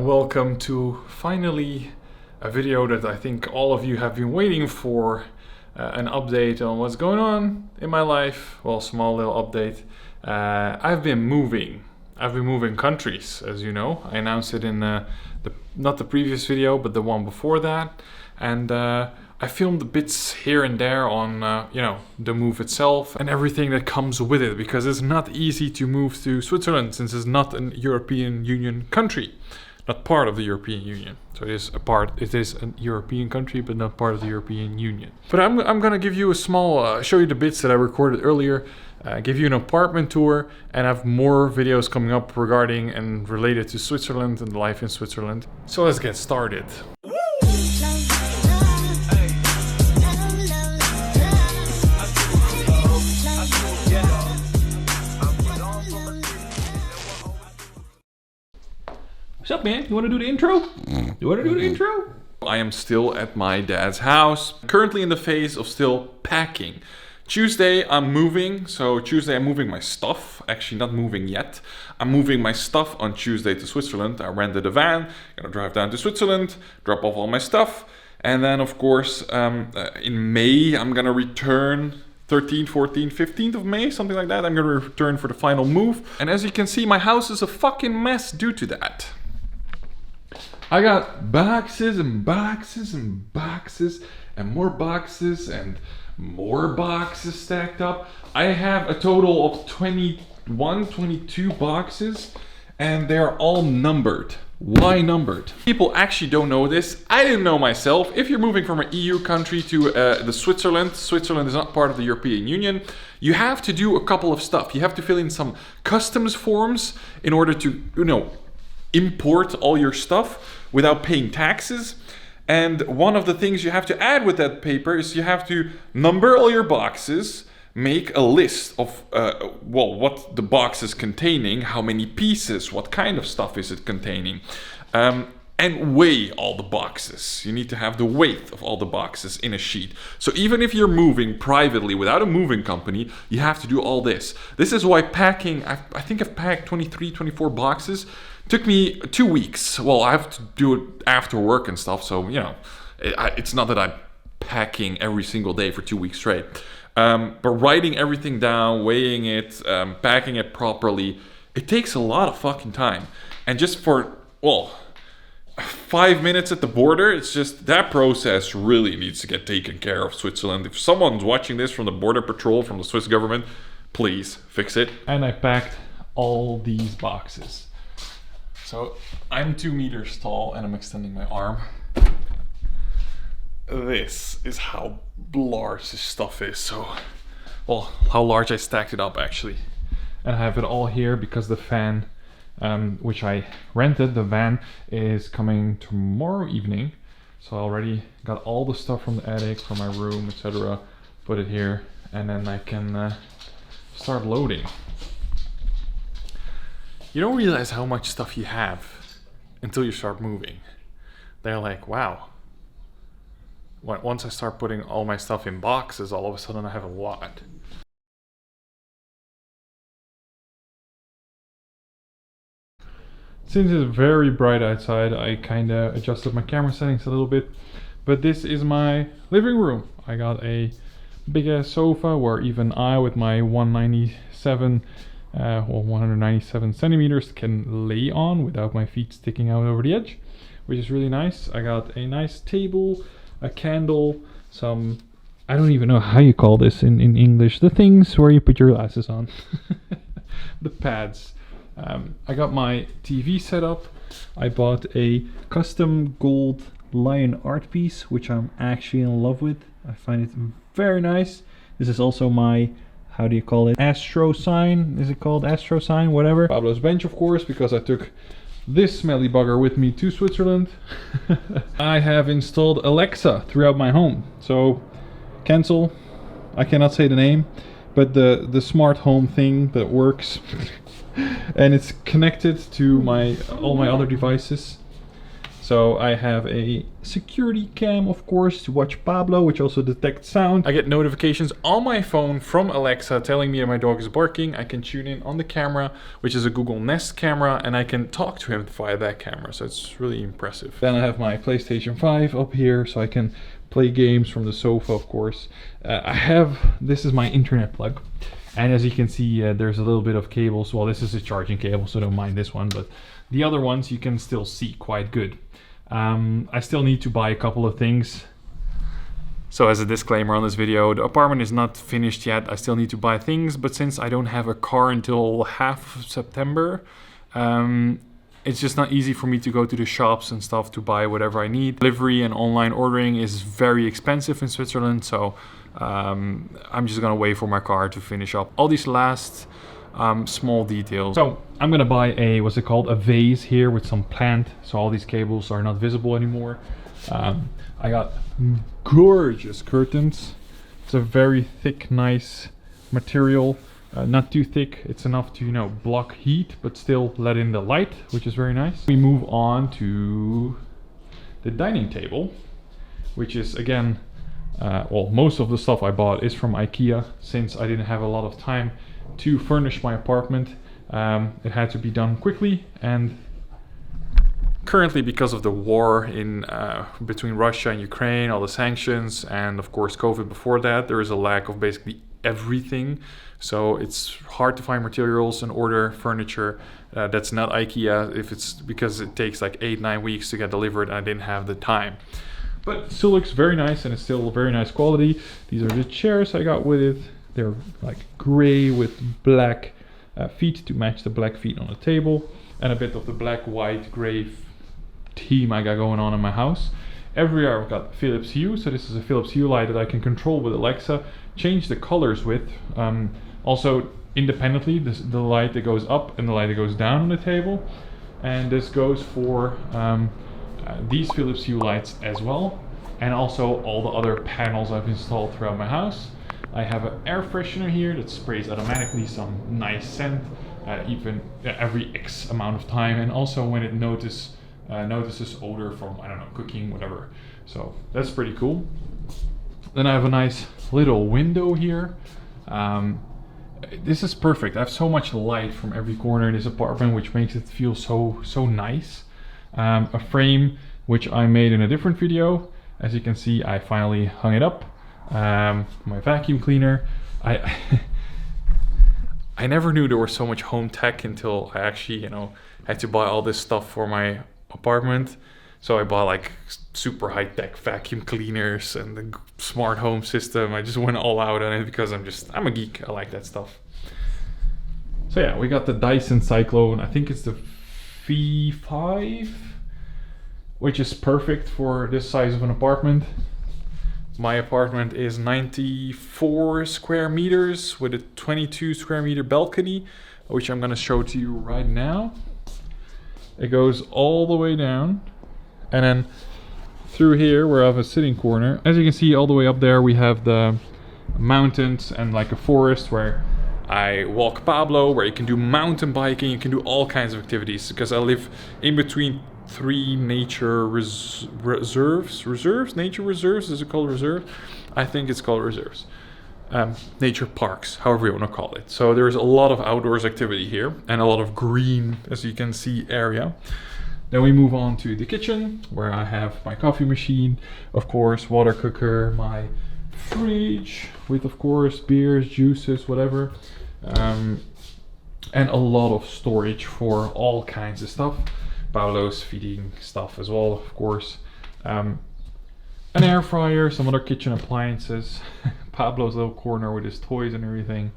and welcome to finally a video that I think all of you have been waiting for, an update on what's going on in my life. Well, small little update. I've been moving countries, as you know. I announced it in not the previous video, but the one before that, and I filmed the bits here and there on the move itself and everything that comes with it, because it's not easy to move to Switzerland since it's not an European Union country, not part of the European Union. So it is a European country, but not part of the European Union. But I'm gonna give you a small, show you the bits that I recorded earlier, give you an apartment tour, and have more videos coming up regarding and related to Switzerland and life in Switzerland. So let's get started. What's up, man? You want to do the intro? I am still at my dad's house, currently in the phase of still packing. Tuesday I'm moving, so Tuesday I'm moving my stuff. Actually not moving yet. I'm moving my stuff on Tuesday to Switzerland. I rented a van, gonna drive down to Switzerland, drop off all my stuff. And then of course in May I'm gonna return 13th, 14th, 15th of May, something like that. I'm gonna return for the final move. And as you can see, my house is a fucking mess due to that. I got boxes and boxes and boxes and more boxes and more boxes stacked up. I have a total of 22 boxes, and they're all numbered. Why numbered? People actually don't know this. I didn't know myself. If you're moving from an EU country to the Switzerland is not part of the European Union, you have to do a couple of stuff. You have to fill in some customs forms in order to, import all your stuff without paying taxes. And one of the things you have to add with that paper is you have to number all your boxes, make a list of what the box is containing, how many pieces, what kind of stuff is it containing, and weigh all the boxes. You need to have the weight of all the boxes in a sheet. So even if you're moving privately without a moving company, you have to do all this. This is why packing, I think I've packed 23, 24 boxes. Took me 2 weeks. Well, I have to do it after work and stuff, so it's not that I'm packing every single day for 2 weeks straight. But writing everything down, weighing it, packing it properly, it takes a lot of fucking time. And just for 5 minutes at the border, it's just that process really needs to get taken care of. Switzerland. If someone's watching this from the border patrol, from the Swiss government, please fix it. And I packed all these boxes. So I'm 2 meters tall and I'm extending my arm. This is how large this stuff is. So, how large I stacked it up actually. And I have it all here because the fan, which I rented, the van is coming tomorrow evening. So I already got all the stuff from the attic, from my room, etc. Put it here, and then I can start loading. You don't realize how much stuff you have until you start moving. They're like, wow. Once I start putting all my stuff in boxes, all of a sudden I have a lot. Since it's very bright outside, I kinda adjusted my camera settings a little bit. But this is my living room. I got a big ass sofa where even I, with my 197 centimeters, can lay on without my feet sticking out over the edge, which is really nice. I got a nice table, a candle, some, I don't even know how you call this in English, the things where you put your glasses on. The pads. I got my TV set up. I bought a custom gold lion art piece, which I'm actually in love with. I find it very nice. This is also my, how do you call it? Astro sign? Is it called Astro sign? Whatever. Pablo's bench, of course, because I took this smelly bugger with me to Switzerland. I have installed Alexa throughout my home. So, cancel. I cannot say the name, but the smart home thing that works. And it's connected to all my other devices. So I have a security cam, of course, to watch Pablo, which also detects sound. I get notifications on my phone from Alexa telling me that my dog is barking. I can tune in on the camera, which is a Google Nest camera, and I can talk to him via that camera. So it's really impressive. Then I have my PlayStation 5 up here, so I can play games from the sofa, of course. This is my internet plug. And as you can see, there's a little bit of cables. Well, this is a charging cable, so don't mind this one, but the other ones you can still see quite good. I still need to buy a couple of things. So as a disclaimer on this video, the apartment is not finished yet. I still need to buy things, but since I don't have a car until half of September, it's just not easy for me to go to the shops and stuff to buy whatever I need. Delivery and online ordering is very expensive in Switzerland, so I'm just gonna wait for my car to finish up all these last small details. So I'm gonna buy a, what's it called, a vase here with some plant, so all these cables are not visible anymore. I got gorgeous curtains. It's a very thick, nice material. Not too thick, it's enough to, you know, block heat, but still let in the light, which is very nice. We move on to the dining table, which is again, well, most of the stuff I bought is from IKEA, since I didn't have a lot of time to furnish my apartment. It had to be done quickly, and currently, because of the war in between Russia and Ukraine, all the sanctions, and of course COVID before that, there is a lack of basically everything. So it's hard to find materials and order furniture that's not IKEA, if it's because it takes like 8-9 weeks to get delivered, and I didn't have the time. But it still looks very nice, and it's still very nice quality. These are the chairs I got with it. They're like gray with black feet to match the black feet on the table, and a bit of the black, white, gray theme I got going on in my house. Everywhere I've got Philips Hue, so this is a Philips Hue light that I can control with Alexa, change the colors with. Also independently, the light that goes up and the light that goes down on the table. And this goes for these Philips Hue lights as well, and also all the other panels I've installed throughout my house. I have an air freshener here that sprays automatically some nice scent, even every X amount of time, and also when it notices odor from, I don't know, cooking, whatever. So that's pretty cool. Then I have a nice little window here. This is perfect. I have so much light from every corner in this apartment, which makes it feel so nice. A frame which I made in a different video. As you can see, I finally hung it up. My vacuum cleaner. I never knew there was so much home tech until I actually, you know, had to buy all this stuff for my apartment. So I bought like super high-tech vacuum cleaners and the smart home system. I just went all out on it because I'm a geek. I like that stuff. So yeah, we got the Dyson Cyclone. I think it's the V5, which is perfect for this size of an apartment. My apartment is 94 square meters with a 22 square meter balcony, which I'm gonna show to you right now. It goes all the way down, and then through here where I have a sitting corner. As you can see, all the way up there we have the mountains and like a forest where I walk Pablo, where you can do mountain biking, you can do all kinds of activities, because I live in between 3 nature reserves. Nature reserves? Is it called reserve? I think it's called reserves. Nature parks, however you want to call it. So there's a lot of outdoors activity here and a lot of green, as you can see, area. Then we move on to the kitchen, where I have my coffee machine, of course, water cooker, my fridge with, of course, beers, juices, whatever, and a lot of storage for all kinds of stuff. Pablo's feeding stuff as well, of course. An air fryer, some other kitchen appliances, Pablo's little corner with his toys and everything.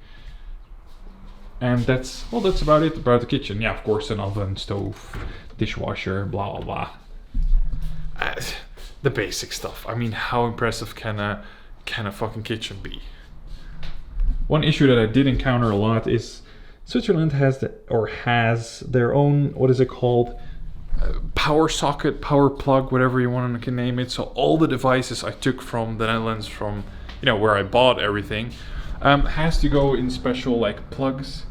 And that's about it about the kitchen. Yeah, of course, an oven, stove, dishwasher, blah blah blah. The basic stuff. I mean, how impressive can a fucking kitchen be? One issue that I did encounter a lot is Switzerland has their own, what is it called? Power socket, power plug, whatever you want to name it. So all the devices I took from the Netherlands, from, you know, where I bought everything, has to go in special like plugs.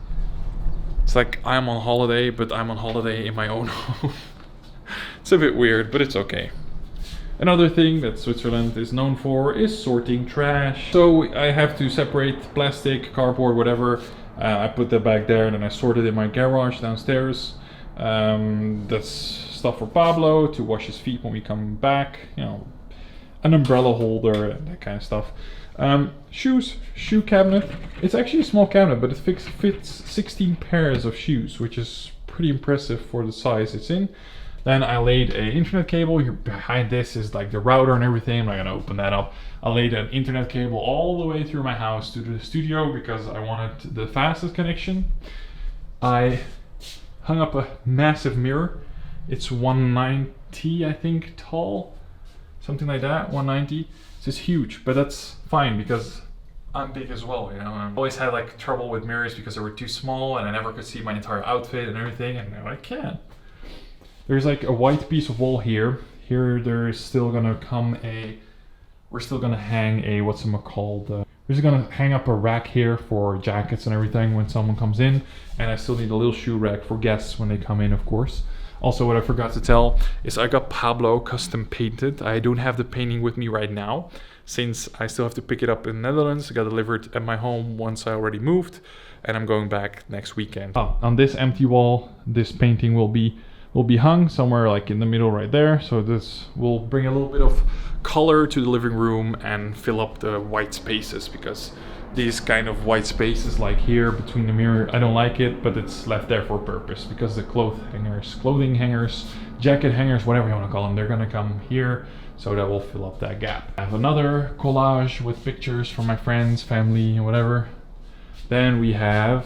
It's like I'm on holiday, but I'm on holiday in my own home. It's a bit weird, but it's okay. Another thing that Switzerland is known for is sorting trash. So I have to separate plastic, cardboard, whatever. I put that back there and then I sort it in my garage downstairs. That's stuff for Pablo to wash his feet when we come back. You know, an umbrella holder and that kind of stuff. Shoes, shoe cabinet. It's actually a small cabinet, but it fits 16 pairs of shoes, which is pretty impressive for the size it's in. Then I laid an internet cable. Here behind this is like the router and everything. I'm not gonna open that up. I laid an internet cable all the way through my house to the studio because I wanted the fastest connection. I hung up a massive mirror. It's 190, I think, tall. Something like that, 190. It's just huge, but that's fine because I'm big as well, you know. I always had like trouble with mirrors because they were too small and I never could see my entire outfit and everything, and now I can. There's like a white piece of wall here. Here there's still gonna come we're still gonna hang a, we're just gonna hang up a rack here for jackets and everything when someone comes in. And I still need a little shoe rack for guests when they come in, of course. Also, what I forgot to tell is I got Pablo custom painted. I don't have the painting with me right now, since I still have to pick it up in the Netherlands. It got delivered at my home once I already moved, and I'm going back next weekend. On this empty wall, this painting will be hung somewhere like in the middle right there. So this will bring a little bit of color to the living room and fill up the white spaces, because these kind of white spaces like here between the mirror, I don't like it, but it's left there for a purpose because the clothing hangers, jacket hangers, whatever you want to call them, they're gonna come here. So that will fill up that gap. I have another collage with pictures from my friends, family, whatever. Then we have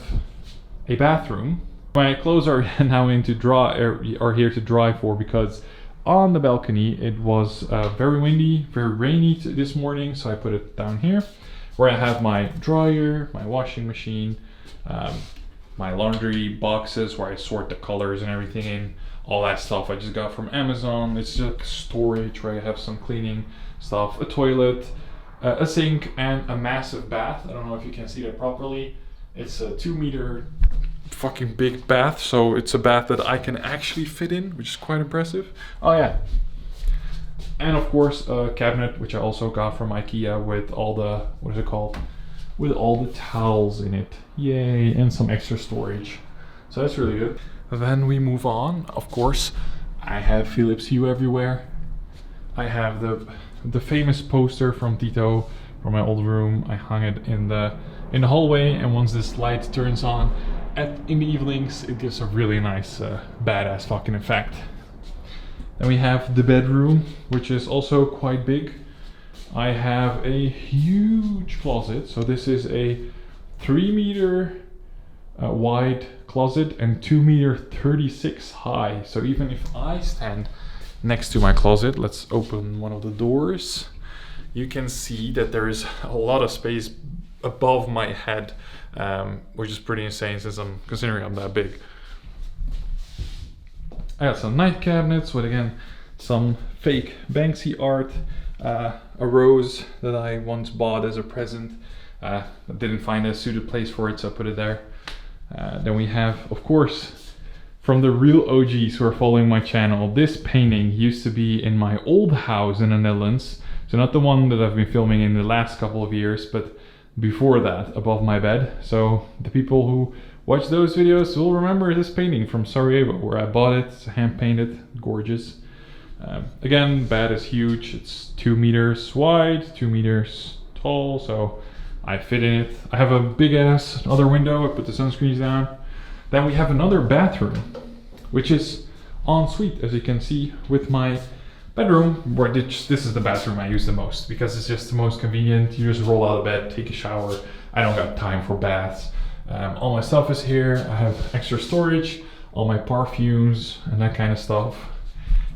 a bathroom. My clothes are now are here to dry for, because on the balcony it was very windy, very rainy this morning, so I put it down here where I have my dryer, my washing machine, my laundry boxes where I sort the colors and everything in, all that stuff I just got from Amazon. It's just storage where I have some cleaning stuff, a toilet, a sink, and a massive bath. I don't know if you can see that properly. It's a 2-meter fucking big bath, so it's a bath that I can actually fit in, which is quite impressive. Oh yeah, and of course a cabinet which I also got from IKEA with all the, what is it called, with all the towels in it. Yay, and some extra storage, so that's really good. Then we move on. Of course I have Philips Hue everywhere. I have the famous poster from Tito from my old room. I hung it in the hallway, and once this light turns on in the evenings, it gives a really nice badass fucking effect. Then we have the bedroom, which is also quite big. I have a huge closet. So this is a 3-meter wide closet and 2-meter 36 high. So even if I stand next to my closet, let's open one of the doors, you can see that there is a lot of space above my head, which is pretty insane since considering I'm that big. I got some night cabinets with, again, some fake Banksy art, a rose that I once bought as a present. I didn't find a suited place for it, so I put it there. Then we have, of course, from the real OGs who are following my channel, this painting used to be in my old house in the Netherlands. So not the one that I've been filming in the last couple of years, but before that, above my bed. So the people who watch those videos will remember this painting from Sarajevo, where I bought it. It's hand painted, gorgeous. Again, bed is huge. It's 2 meters wide, 2 meters tall, so I fit in it. I have a big ass other window. I put the sunscreens down. Then we have another bathroom, which is ensuite, as you can see, with my bedroom, where this is the bathroom I use the most, because it's just the most convenient. You just roll out of bed, take a shower. I don't got time for baths. All my stuff is here. I have extra storage, all my perfumes and that kind of stuff.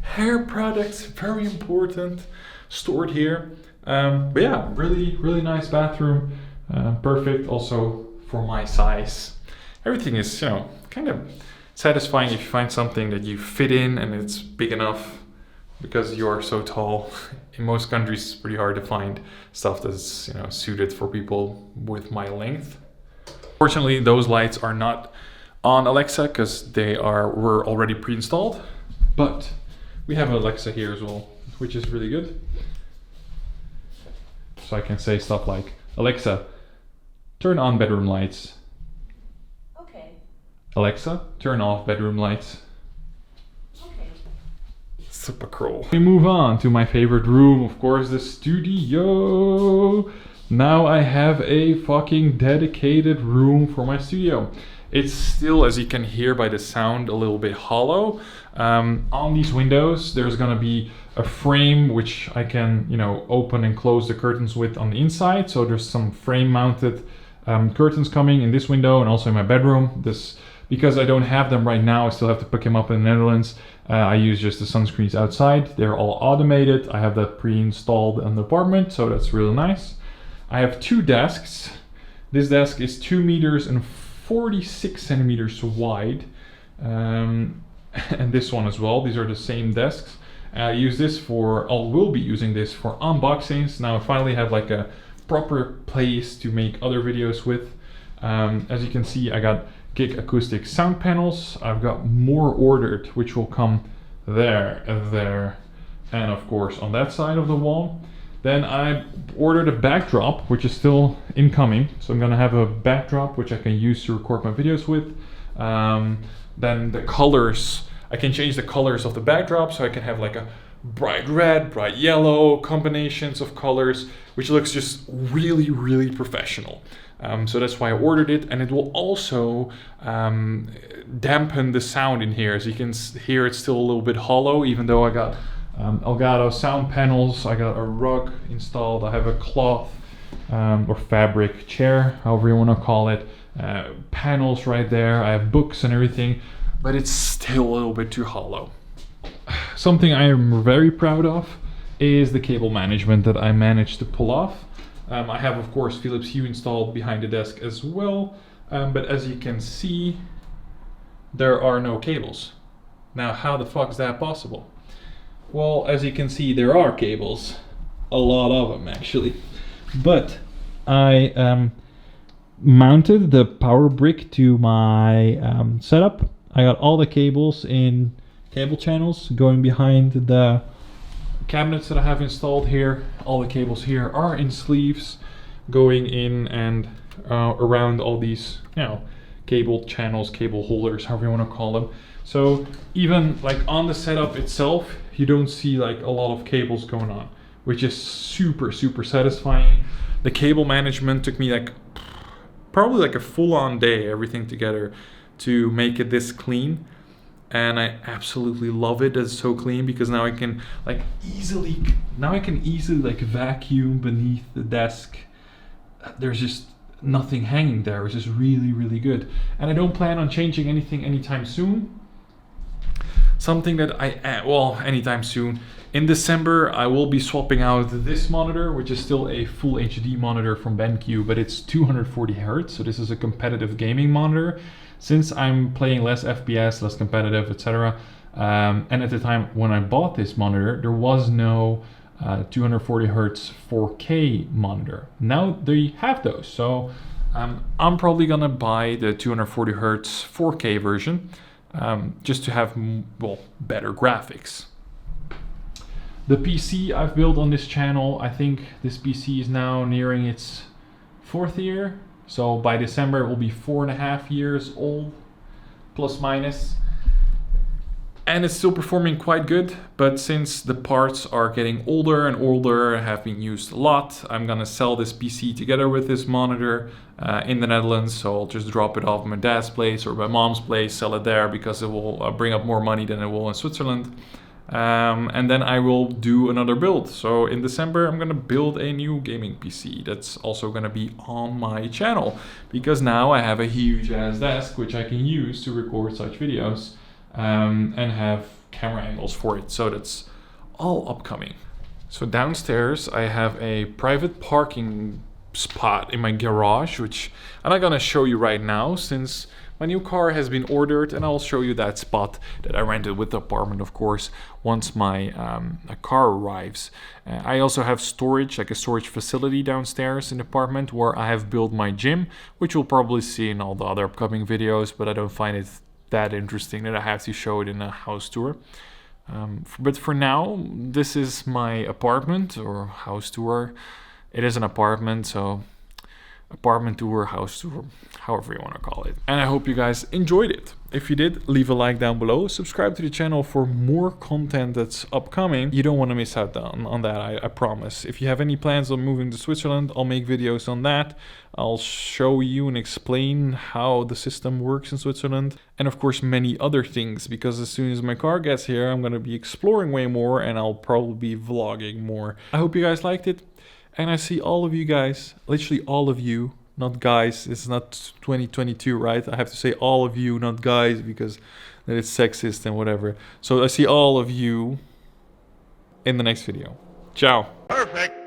Hair products, very important, stored here. But yeah, really nice bathroom. Perfect also for my size. Everything is, you know, kind of satisfying if you find something that you fit in and it's big enough, because you are so tall. In most countries it's pretty hard to find stuff that's, you know, suited for people with my length. Fortunately, those lights are not on Alexa because they were already pre-installed, but We have Alexa here as well, which is really good. So I can say stuff like, Alexa, turn on bedroom lights. Okay. Alexa, turn off bedroom lights. Okay. Super cool. We move on to my favorite room, of course, the studio. Now I have a fucking dedicated room for my studio. It's still, as you can hear by the sound, a little bit hollow. On these windows, there's gonna be a frame which I can, you know, open and close the curtains with on the inside. So there's some frame mounted curtains coming in this window and also in my bedroom. Because I don't have them right now, I still have to pick them up in the Netherlands. I use just the sunscreens outside. They're all automated. I have that pre-installed in the apartment, so that's really nice. I have 2 desks. This desk is 2 meters and 46 centimeters wide. And this one as well. These are the same desks. I use this for, I will be using this for unboxings. Now I finally have like a proper place to make other videos with. As you can see, I got Gig acoustic sound panels. I've got more ordered, which will come there, and of course on that side of the wall. Then I ordered a backdrop, which is still incoming. So I'm gonna have a backdrop which I can use to record my videos with. Then the colors, I can change the colors of the backdrop, so I can have like a bright red, bright yellow, combinations of colors, which looks just really, really professional. So that's why I ordered it, and it will also dampen the sound in here. As you can hear, it's still a little bit hollow, even though I got Elgato sound panels, I got a rug installed, I have a cloth or fabric chair, however you want to call it, panels right there, I have books and everything, but it's still a little bit too hollow. Something I am very proud of is the cable management that I managed to pull off. I have, of course, Philips Hue installed behind the desk as well, but as you can see, there are no cables. Now, how the fuck is that possible? Well, as you can see, there are cables, a lot of them actually, but I mounted the power brick to my setup. I got all the cables in cable channels going behind the cabinets that I have installed here. All the cables here are in sleeves going in and around all these, you know, cable channels, cable holders, however you want to call them. So even like on the setup itself, you don't see like a lot of cables going on, which is super, super satisfying. The cable management took me like probably like a full-on day, everything together, to make it this clean. And I absolutely love it. It's so clean because now I can easily like vacuum beneath the desk. There's just nothing hanging there, which is really, really good. And I don't plan on changing anything anytime soon. Something that anytime soon. In December, I will be swapping out this monitor, which is still a full HD monitor from BenQ, but it's 240 Hertz. So this is a competitive gaming monitor. Since I'm playing less FPS, less competitive, etc. And at the time when I bought this monitor, there was no 240 Hertz 4K monitor. Now they have those. So I'm probably gonna buy the 240 Hertz 4K version just to have, well, better graphics. The PC I've built on this channel, I think this PC is now nearing its 4th year. So by December it will be 4.5 years old, plus minus. And it's still performing quite good, but since the parts are getting older and older, have been used a lot, I'm gonna sell this PC together with this monitor in the Netherlands. So I'll just drop it off at my dad's place or my mom's place, sell it there because it will bring up more money than it will in Switzerland. And then I will do another build. So in December, I'm gonna build a new gaming PC that's also gonna be on my channel, because now I have a huge ass desk which I can use to record such videos and have camera angles for it. So that's all upcoming. So downstairs, I have a private parking spot in my garage, which I'm not gonna show you right now since my new car has been ordered, and I'll show you that spot that I rented with the apartment, of course, once my car arrives. I also have storage, like a storage facility downstairs in the apartment where I have built my gym, which you'll probably see in all the other upcoming videos, but I don't find it that interesting that I have to show it in a house tour. But for now, this is my apartment or house tour. It is an apartment, so apartment tour, house tour, however you want to call it. And I hope you guys enjoyed it. If you did, leave a like down below. Subscribe to the channel for more content that's upcoming. You don't want to miss out on that, I promise. If you have any plans on moving to Switzerland, I'll make videos on that. I'll show you and explain how the system works in Switzerland. And of course, many other things, because as soon as my car gets here, I'm going to be exploring way more and I'll probably be vlogging more. I hope you guys liked it. And I see all of you guys, literally all of you, not guys. It's not 2022, right? I have to say all of you, not guys, because that is sexist and whatever. So I see all of you in the next video. Ciao. Perfect.